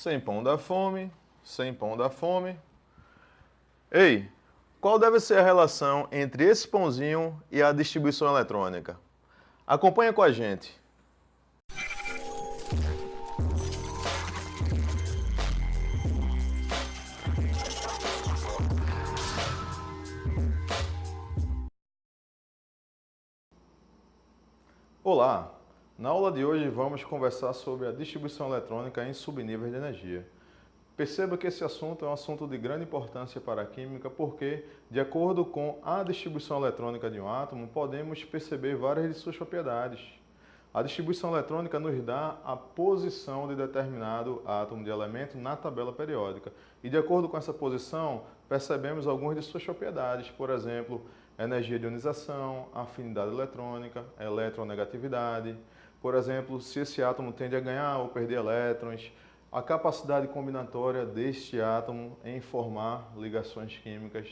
Sem pão dá fome, sem pão dá fome. Ei, qual deve ser a relação entre esse pãozinho e a distribuição eletrônica? Acompanha com a gente. Olá! Na aula de hoje vamos conversar sobre a distribuição eletrônica em subníveis de energia. Perceba que esse assunto é um assunto de grande importância para a química porque, de acordo com a distribuição eletrônica de um átomo, podemos perceber várias de suas propriedades. A distribuição eletrônica nos dá a posição de determinado átomo de elemento na tabela periódica. E, de acordo com essa posição, percebemos algumas de suas propriedades, por exemplo, energia de ionização, afinidade eletrônica, eletronegatividade. Por exemplo, se esse átomo tende a ganhar ou perder elétrons, a capacidade combinatória deste átomo em formar ligações químicas.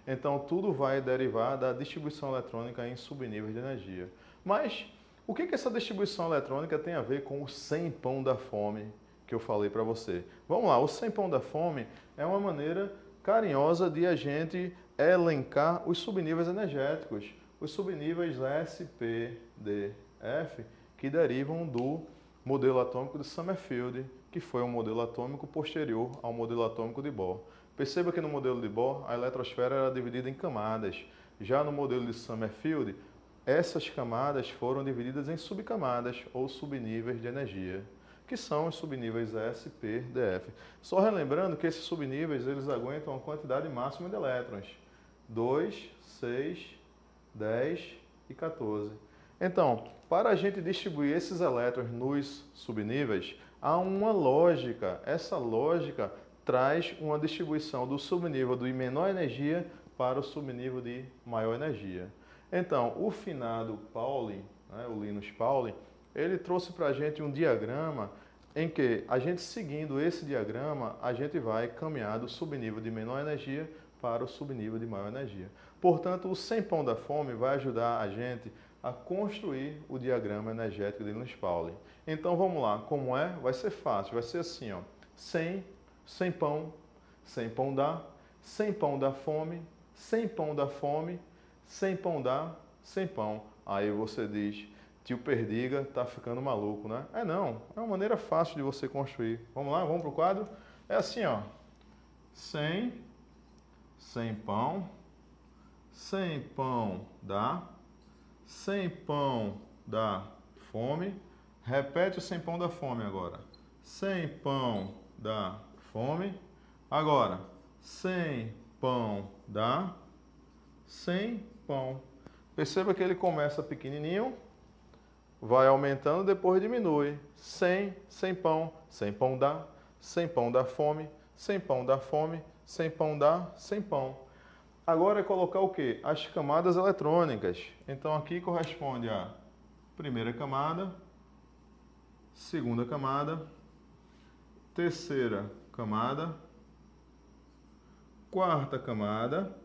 Então, tudo vai derivar da distribuição eletrônica em subníveis de energia. Mas, o que essa distribuição eletrônica tem a ver com o sem pão da fome que eu falei para você? Vamos lá, o sem pão da fome é uma maneira carinhosa de a gente elencar os subníveis energéticos, os subníveis S, P, D, F, que derivam do modelo atômico de Summerfield, que foi um modelo atômico posterior ao modelo atômico de Bohr. Perceba que no modelo de Bohr, a eletrosfera era dividida em camadas. Já no modelo de Summerfield, essas camadas foram divididas em subcamadas ou subníveis de energia, que são os subníveis S, P, D, F. Só relembrando que esses subníveis eles aguentam a quantidade máxima de elétrons: 2, 6, 10 e 14. Então, para a gente distribuir esses elétrons nos subníveis, há uma lógica. Essa lógica traz uma distribuição do subnível de menor energia para o subnível de maior energia. Então, o finado Pauling, o Linus Pauling, ele trouxe para a gente um diagrama em que a gente seguindo esse diagrama, a gente vai caminhar do subnível de menor energia para o subnível de maior energia. Portanto, o sem pão da fome vai ajudar a gente a construir o diagrama energético de Linus Pauling. Então vamos lá, como é? Vai ser fácil, vai ser assim, ó: sem pão dá, sem pão dá fome, sem pão dá fome, sem pão dá, sem pão. Aí você diz: tio Perdiga tá ficando maluco, né? Não, é uma maneira fácil de você construir. Vamos lá, vamos para o quadro? É assim, ó: sem pão dá, sem pão dá fome. Repete o sem pão dá fome agora. Sem pão dá fome. Agora, sem pão dá, sem pão. Perceba que ele começa pequenininho, vai aumentando, depois diminui. Sem pão dá, sem pão dá fome, sem pão dá fome, sem pão dá, sem pão. Agora é colocar o quê? As camadas eletrônicas. Então aqui corresponde a primeira camada, segunda camada, terceira camada, quarta camada,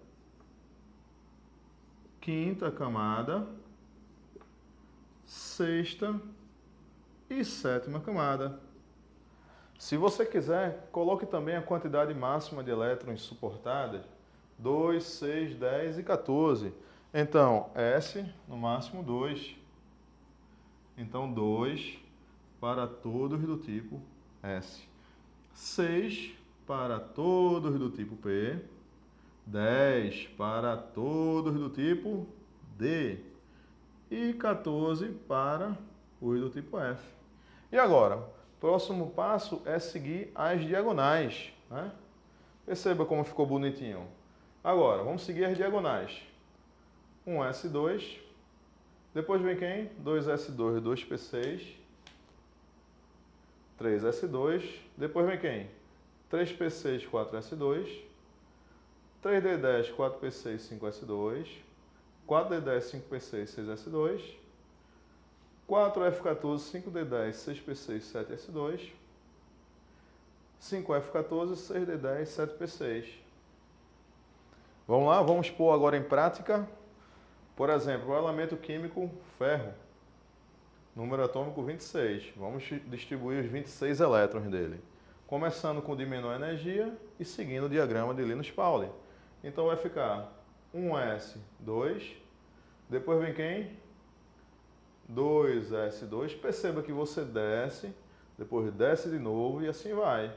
quinta camada, sexta e sétima camada. Se você quiser, coloque também a quantidade máxima de elétrons suportadas: 2, 6, 10 e 14. Então, S no máximo 2. Então, 2 para todos do tipo S. 6 para todos do tipo P. 10 para todos do tipo D. E 14 para os do tipo F. E agora, o próximo passo é seguir as diagonais, né? Perceba como ficou bonitinho. Agora, vamos seguir as diagonais. 1S2, depois vem quem? 2S2, 2P6, 3S2, depois vem quem? 3P6, 4S2, 3D10, 4P6, 5S2, 4D10, 5P6, 6S2, 4F14, 5D10, 6P6, 7S2, 5F14, 6D10, 7P6. Vamos lá, vamos pôr agora em prática. Por exemplo, o elemento químico ferro, número atômico 26. Vamos distribuir os 26 elétrons dele. começando com o de menor energia e seguindo o diagrama de Linus Pauling. Então vai ficar 1s2, depois vem quem? 2s2, perceba que você desce, depois desce de novo e assim vai.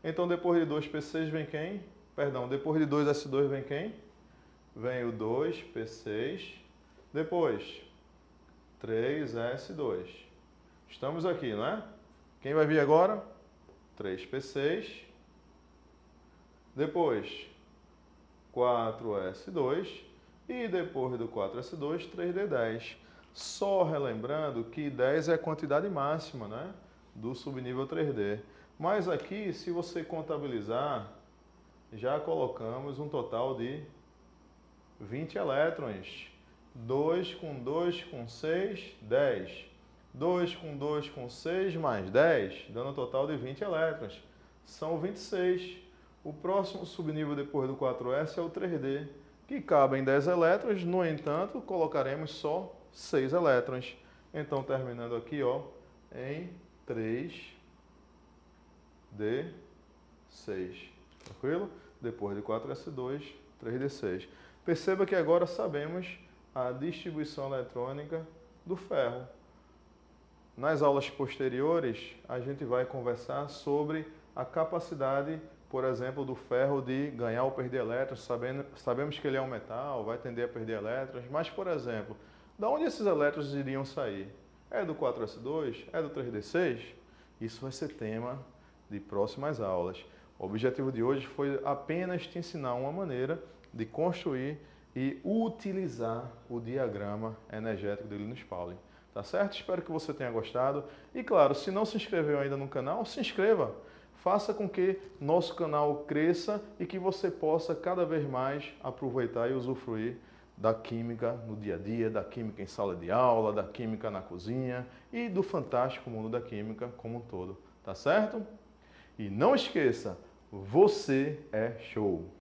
Então depois de 2p6 vem quem? Perdão, depois de 2s2 vem quem? Vem o 2p6, depois 3s2. Estamos aqui, não é? Quem vai vir agora? 3p6, depois 4s2 e depois do 4s2, 3d10. Só relembrando que 10 é a quantidade máxima, né, do subnível 3D. Mas aqui, se você contabilizar, já colocamos um total de 20 elétrons. 2 com 6, 10. 2 com 6 mais 10, dando um total de 20 elétrons. São 26. O próximo subnível depois do 4s é o 3D, que cabem 10 elétrons, no entanto, colocaremos só 6 elétrons. Então, terminando aqui, ó, em 3D6. Tranquilo? Depois de 4s2, 3d6. Perceba que agora sabemos a distribuição eletrônica do ferro. Nas aulas posteriores, a gente vai conversar sobre a capacidade, por exemplo, do ferro de ganhar ou perder elétrons. Sabemos que ele é um metal, vai tender a perder elétrons, mas, por exemplo, da onde esses elétrons iriam sair? É do 4s2? É do 3d6? Isso vai ser tema de próximas aulas. O objetivo de hoje foi apenas te ensinar uma maneira de construir e utilizar o diagrama energético de Linus Pauling. Tá certo? Espero que você tenha gostado. E claro, se não se inscreveu ainda no canal, se inscreva. Faça com que nosso canal cresça e que você possa cada vez mais aproveitar e usufruir da química no dia a dia, da química em sala de aula, da química na cozinha e do fantástico mundo da química como um todo. Tá certo? E não esqueça, você é show!